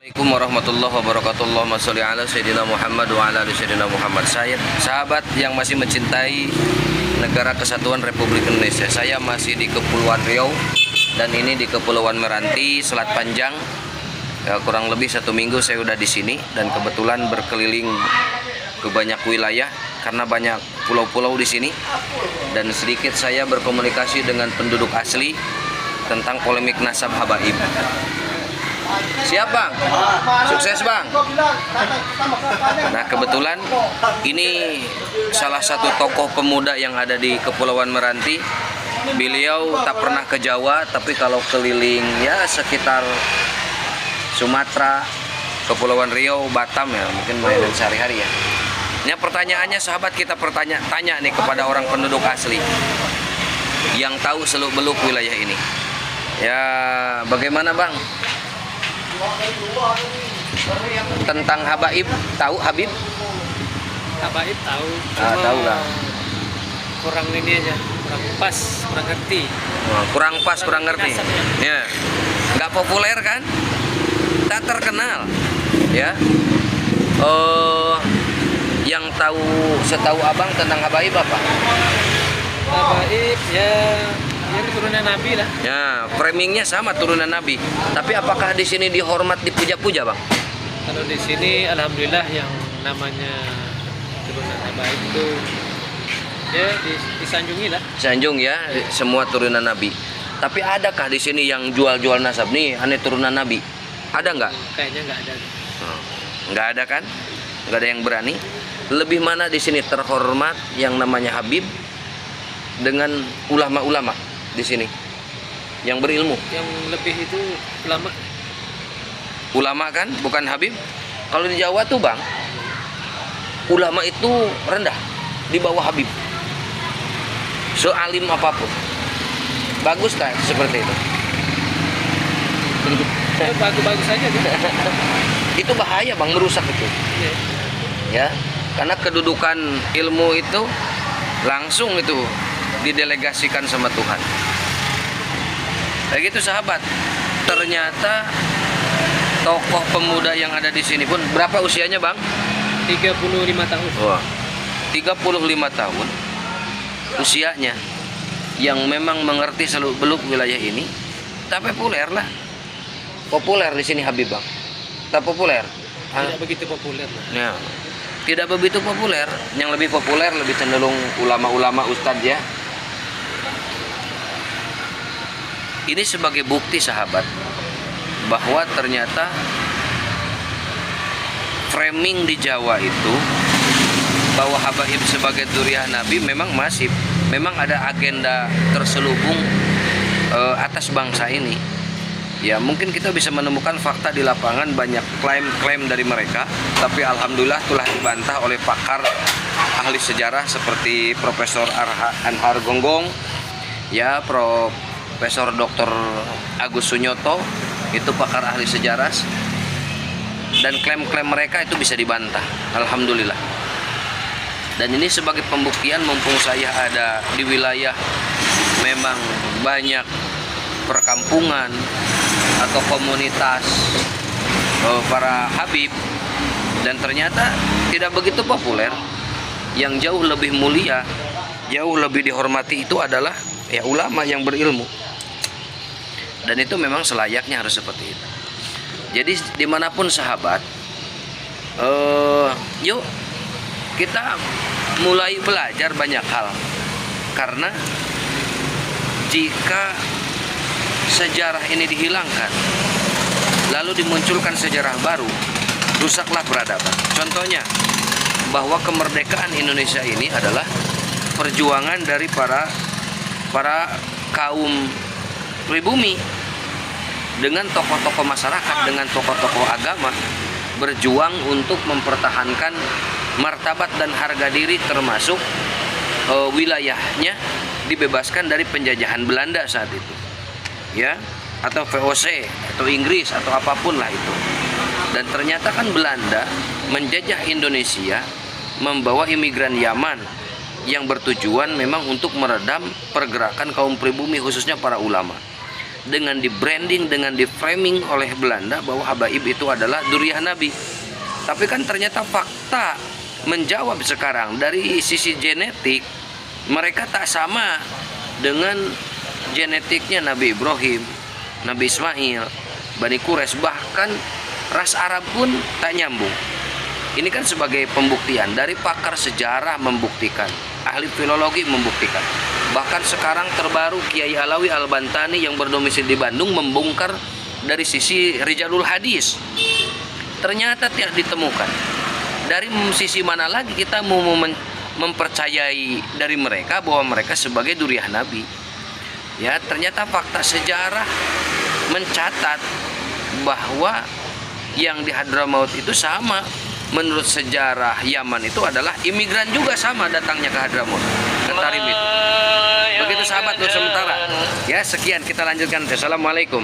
Assalamualaikum warahmatullahi wabarakatuh. Allahumma sholli ala sayyidina Muhammad wa ala ali sayyidina Muhammad. Saya sahabat yang masih mencintai negara kesatuan Republik Indonesia. Saya masih di Kepulauan Riau dan ini di Kepulauan Meranti, Selat Panjang. Ya, kurang lebih 1 minggu saya udah di sini dan kebetulan berkeliling ke banyak wilayah karena banyak pulau-pulau di sini dan sedikit saya berkomunikasi dengan penduduk asli tentang polemik nasab habaib. Siap bang? Sukses bang? Nah kebetulan ini salah satu tokoh pemuda yang ada di Kepulauan Meranti. Beliau tak pernah ke Jawa, tapi kalau keliling ya sekitar Sumatera, Kepulauan Riau, Batam ya mungkin mainan sehari-hari ya. Ini pertanyaannya sahabat, kita tanya nih kepada orang penduduk asli yang tahu seluk-beluk wilayah ini. Ya bagaimana bang? Tentang habaib, tahu Habib? Habaib tahu, Tahu lah. kurang ini aja, kurang pas, kurang ngerti. Kurang pas, kurang ngerti. Ya, nggak populer kan? Tak terkenal, ya. Yang tahu, setahu abang tentang habaib apa? Habaib ya turunan Nabi lah. Ya, framingnya sama turunan Nabi. Tapi apakah di sini dihormat, dipuja-puja bang? Kalau di sini alhamdulillah yang namanya turunan Habaib itu ya disanjungi lah. Sanjung ya, semua turunan Nabi. Tapi adakah di sini yang jual-jual nasab nih, aneh turunan Nabi? Ada nggak? Kayaknya nggak ada. Nggak ada kan? Nggak ada yang berani. Lebih mana di sini terhormat yang namanya Habib dengan ulama-ulama di sini yang berilmu. Yang lebih itu ulama. Ulama kan, bukan Habib. Kalau di Jawa tuh bang, ulama itu rendah di bawah Habib. Sealim apapun. Bagus kan seperti itu? Ya, bagus-bagus aja gitu. Itu bahaya bang, merusak itu. Ya. Ya, karena kedudukan ilmu itu langsung itu didelegasikan sama Tuhan. Kayak gitu sahabat. Ternyata tokoh pemuda yang ada di sini pun berapa usianya bang? 35 tahun. Wah, 35 tahun usianya, yang memang mengerti seluk-beluk wilayah ini. Tak populer lah. Populer di sini Habib bang. Tak populer. Tidak begitu populer lah. Ya, tidak begitu populer. Yang lebih populer lebih cenderung ulama-ulama ustadz ya. Ini sebagai bukti sahabat bahwa ternyata framing di Jawa itu bahwa habaib sebagai duriah Nabi memang masif, memang ada agenda terselubung atas bangsa ini. Ya mungkin kita bisa menemukan fakta di lapangan, banyak klaim-klaim dari mereka, tapi alhamdulillah telah dibantah oleh pakar ahli sejarah seperti Profesor Anhar Gonggong, ya Profesor Dr. Agus Sunyoto, itu pakar ahli sejarah, dan klaim-klaim mereka itu bisa dibantah, alhamdulillah. Dan ini sebagai pembuktian mumpung saya ada di wilayah memang banyak perkampungan atau komunitas para habib, dan ternyata tidak begitu populer. Yang jauh lebih mulia, jauh lebih dihormati itu adalah ya ulama yang berilmu. Dan itu memang selayaknya harus seperti itu. Jadi dimanapun sahabat, yuk kita mulai belajar banyak hal. Karena jika sejarah ini dihilangkan, lalu dimunculkan sejarah baru, rusaklah peradaban. Contohnya, bahwa kemerdekaan Indonesia ini adalah perjuangan dari para kaum pribumi dengan tokoh-tokoh masyarakat, dengan tokoh-tokoh agama, berjuang untuk mempertahankan martabat dan harga diri, termasuk wilayahnya dibebaskan dari penjajahan Belanda saat itu, ya, atau VOC atau Inggris atau apapun lah itu. Dan ternyata kan Belanda menjajah Indonesia, membawa imigran Yaman yang bertujuan memang untuk meredam pergerakan kaum pribumi, khususnya para ulama. dengan di branding, dengan di framing oleh Belanda bahwa habaib itu adalah dzurriyyah Nabi. Tapi kan ternyata fakta menjawab sekarang dari sisi genetik mereka tak sama dengan genetiknya Nabi Ibrahim, Nabi Ismail, Bani Quraisy, bahkan ras Arab pun tak nyambung. Ini kan sebagai pembuktian dari pakar sejarah membuktikan, ahli filologi membuktikan. Bahkan sekarang terbaru Kiai Alawi Al-Bantani yang berdomisili di Bandung membongkar dari sisi rijalul hadis. Ternyata tidak ditemukan. Dari sisi mana lagi kita mau mempercayai dari mereka bahwa mereka sebagai dzurriyyah Nabi? Ya, ternyata fakta sejarah mencatat bahwa yang di Hadramaut itu sama. Menurut sejarah Yaman itu adalah imigran juga sama datangnya ke Hadramaut, ke Tarim itu. Begitu sahabat Nur Sementara. Ya, sekian kita lanjutkan. Assalamualaikum.